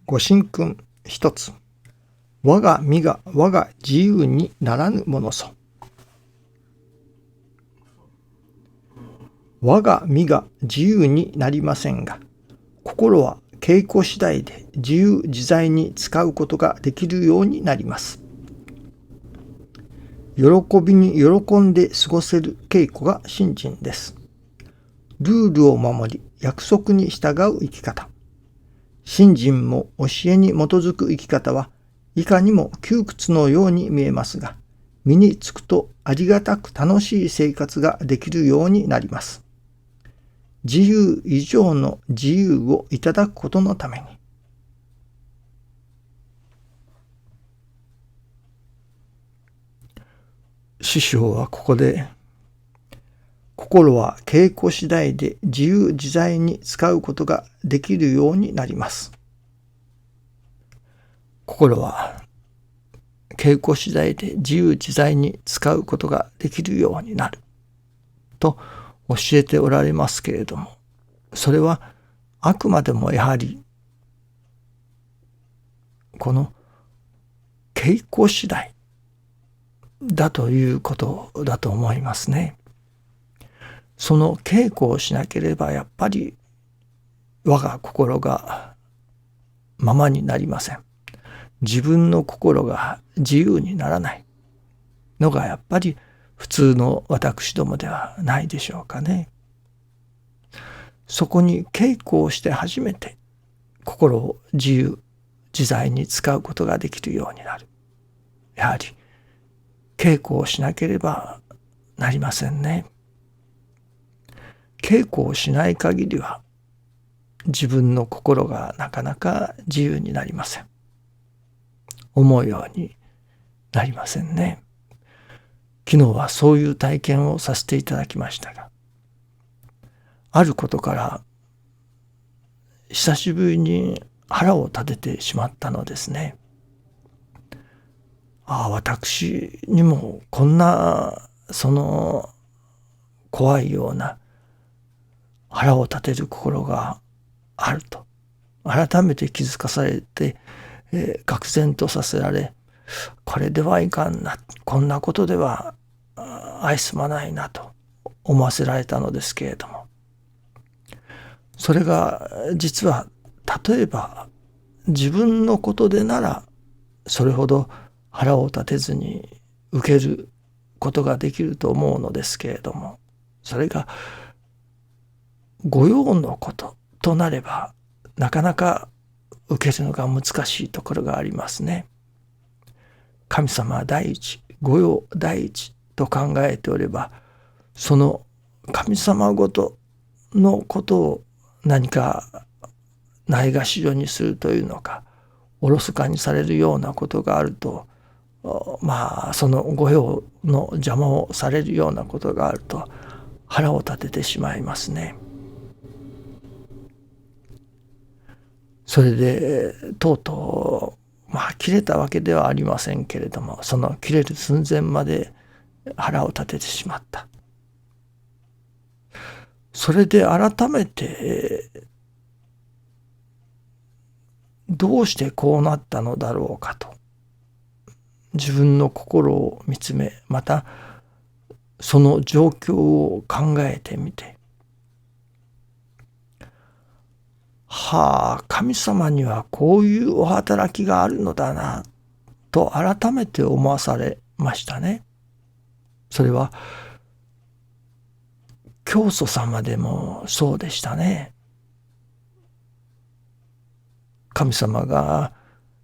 ご神君一つ。我が身が我が自由にならぬものぞ。我が身が自由になりませんが、心は稽古次第で自由自在に使うことができるようになります。喜びに喜んで過ごせる稽古が信心です。ルールを守り、約束に従う生き方。信心も教えに基づく生き方はいかにも窮屈のように見えますが、身につくとありがたく楽しい生活ができるようになります。自由以上の自由をいただくことのために。師匠はここで、心は稽古次第で自由自在に使うことができるようになります。心は稽古次第で自由自在に使うことができるようになると教えておられますけれども、それはあくまでもやはりこの稽古次第だということだと思いますね。その稽古をしなければやっぱり我が心がままになりません。自分の心が自由にならないのがやっぱり普通の私どもではないでしょうかね。そこに稽古をして初めて心を自由自在に使うことができるようになる。やはり稽古をしなければなりませんね。稽古をしない限りは自分の心がなかなか自由になりません。思うようになりませんね。昨日はそういう体験をさせていただきましたが、あることから久しぶりに腹を立ててしまったのですね。私にもこんな怖いような腹を立てる心があると改めて気づかされて、愕然とさせられ、これではいかんな、こんなことでは相すまないなと思わせられたのですけれども、それが実は例えば自分のことでならそれほど腹を立てずに受けることができると思うのですけれども、それが御用のこととなればなかなか受けるのが難しいところがありますね。神様第一、御用第一と考えておれば、その神様ごとのことを何かないがしろにするというのか、おろそかにされるようなことがあると、その御用の邪魔をされるようなことがあると腹を立ててしまいますね。それでとうとう切れたわけではありませんけれども、その切れる寸前まで腹を立ててしまった。それで改めてどうしてこうなったのだろうかと自分の心を見つめ、またその状況を考えてみて、神様にはこういうお働きがあるのだなと改めて思わされましたね。それは教祖様でもそうでしたね。神様が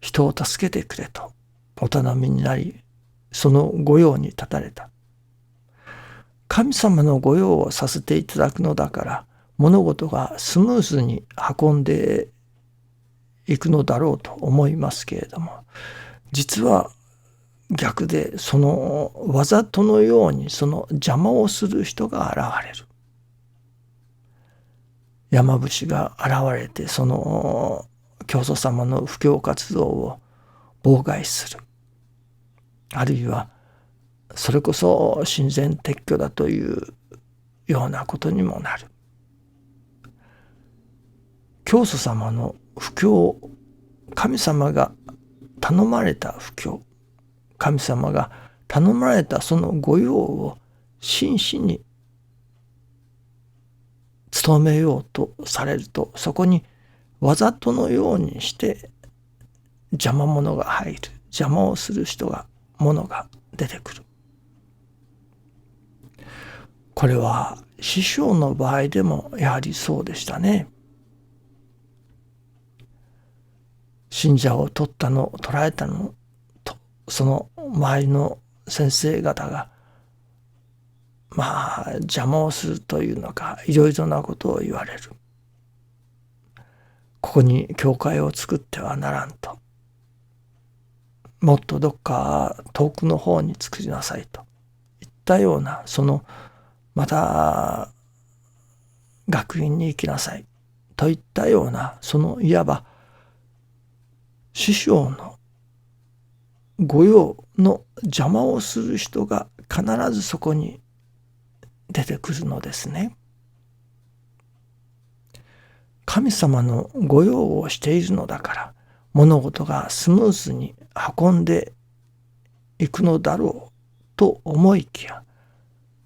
人を助けてくれとお頼みになり、その御用に立たれた。神様の御用をさせていただくのだから、物事がスムーズに運んでいくのだろうと思いますけれども、実は逆で、そのわざとのようにその邪魔をする人が現れる。山伏が現れて、その教祖様の布教活動を妨害する。あるいはそれこそ神前撤去だというようなことにもなる。教祖様の布教神様が頼まれた布教、神様が頼まれたその御用を真摯に努めようとされると、そこにわざとのようにして邪魔者が入る、邪魔をする者が出てくる。これは師匠の場合でもやはりそうでしたね。信者を捕らえたのと、その周りの先生方が邪魔をするというのか、いろいろなことを言われる。ここに教会を作ってはならんと、もっとどっか遠くの方に作りなさいといったような、また学院に行きなさいといったような、いわば師匠の御用の邪魔をする人が必ずそこに出てくるのですね。神様の御用をしているのだから、物事がスムーズに運んでいくのだろうと思いきや、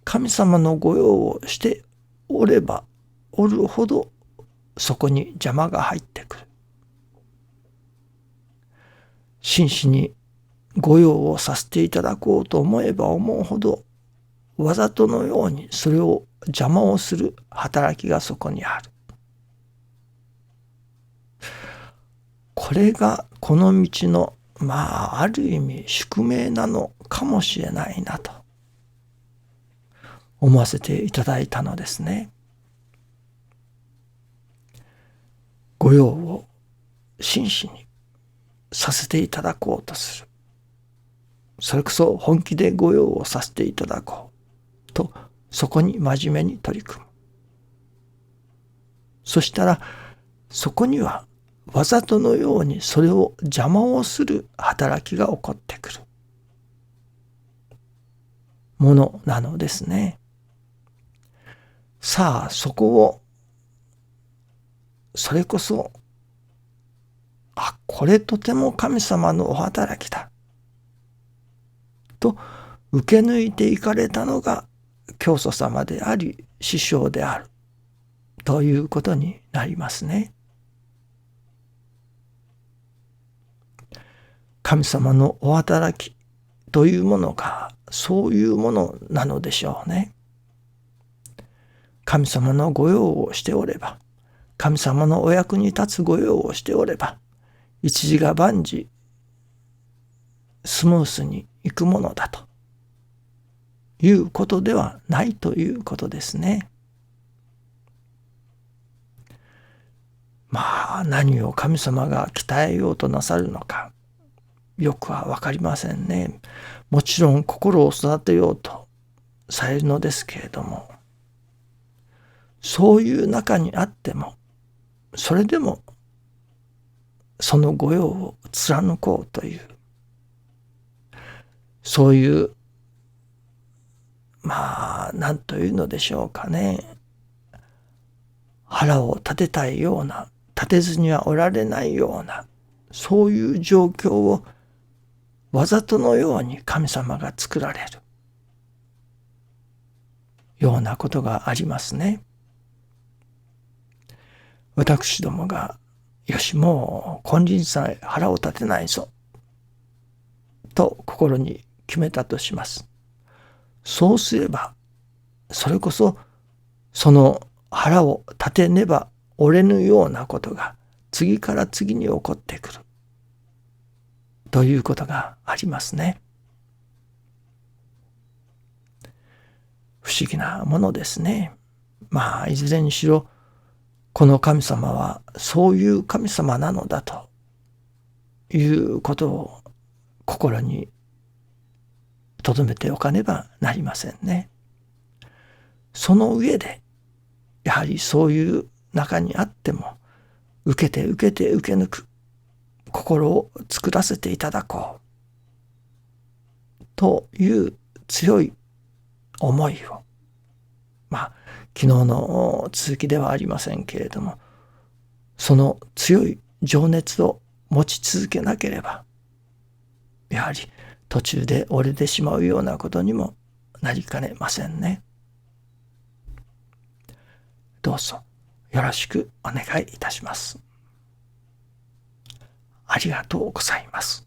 神様の御用をしておればおるほどそこに邪魔が入ってくる。真摯に御用をさせていただこうと思えば思うほど、わざとのようにそれを邪魔をする働きがそこにある。これがこの道のある意味宿命なのかもしれないなと思わせていただいたのですね。御用を真摯にさせていただこうとする。それこそ本気で御用をさせていただこうと、そこに真面目に取り組む。そしたらそこにはわざとのようにそれを邪魔をする働きが起こってくるものなのですね。さあそこを、それこそこれとても神様のお働きだと受け抜いていかれたのが教祖様であり師匠であるということになりますね。神様のお働きというものがそういうものなのでしょうね。神様の御用をしておれば、神様のお役に立つ御用をしておれば、一時が万事スムースにいくものだということではないということですね。何を神様が鍛えようとなさるのかよくはわかりませんね。もちろん心を育てようとされるのですけれども、そういう中にあっても、それでもその御用を貫こうという、そういう何というのでしょうかね、腹を立てたいような、立てずにはおられないような、そういう状況をわざとのように神様が作られるようなことがありますね。私どもが、よしもう金輪さえ腹を立てないぞと心に決めたとします。そうすれば、それこそその腹を立てねば折れぬようなことが次から次に起こってくるということがありますね。不思議なものですね。いずれにしろこの神様はそういう神様なのだということを心に留めておかねばなりませんね。その上でやはりそういう中にあっても受けて受けて受け抜く心を作らせていただこうという強い思いを、昨日の続きではありませんけれども、その強い情熱を持ち続けなければ、やはり途中で折れてしまうようなことにもなりかねませんね。どうぞよろしくお願いいたします。ありがとうございます。